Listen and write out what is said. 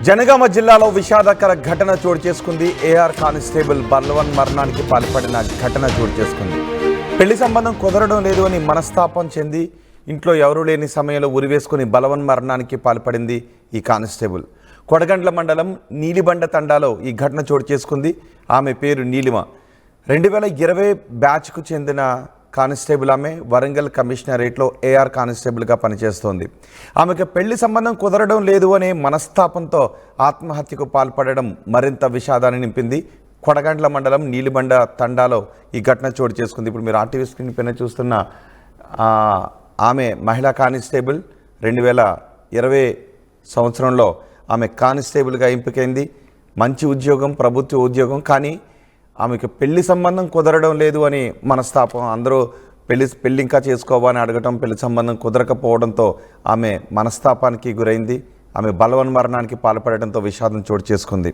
జనగామ జిల్లాలో విషాదకర ఘటన చోటు చేసుకుంది. ఏఆర్ కానిస్టేబుల్ బల్వన్ మరణానికి పాల్పడిన ఘటన చోటు చేసుకుంది. పెళ్లి సంబంధం కుదరడం లేదు అని మనస్తాపం చెంది ఇంట్లో ఎవరూ లేని సమయంలో ఉరివేసుకుని బలవన్ మరణానికి పాల్పడింది ఈ కానిస్టేబుల్. కొడగండ్ల మండలం నీలిబండ తండాలో ఈ ఘటన చోటు చేసుకుంది. ఆమె పేరు నీలిమ. 2020 బ్యాచ్కు చెందిన కానిస్టేబుల్. ఆమె వరంగల్ కమిషనరేట్లో ఏఆర్ కానిస్టేబుల్గా పనిచేస్తోంది. ఆమెకు పెళ్లి సంబంధం కుదరడం లేదు అనే మనస్తాపంతో ఆత్మహత్యకు పాల్పడడం మరింత విషాదాన్ని నింపింది. కొడగండ్ల మండలం నీలిబండ తండాలో ఈ ఘటన చోటు చేసుకుంది. ఇప్పుడు మీరు ఆర్టీవీ స్క్రీన్ పైన చూస్తున్న ఆమె మహిళా కానిస్టేబుల్. 2020 సంవత్సరంలో ఆమె కానిస్టేబుల్గా ఎంపికైంది. మంచి ఉద్యోగం, ప్రభుత్వ ఉద్యోగం. కానీ ఆమెకు పెళ్లి సంబంధం కుదరడం లేదు అని మనస్తాపం. అందరూ పెళ్లి ఇంకా చేసుకోవాలని అడగటం, పెళ్లి సంబంధం కుదరకపోవడంతో ఆమె మనస్తాపానికి గురైంది. ఆమె బలవన్ మరణానికి పాల్పడడంతో విషాదం చోటు చేసుకుంది.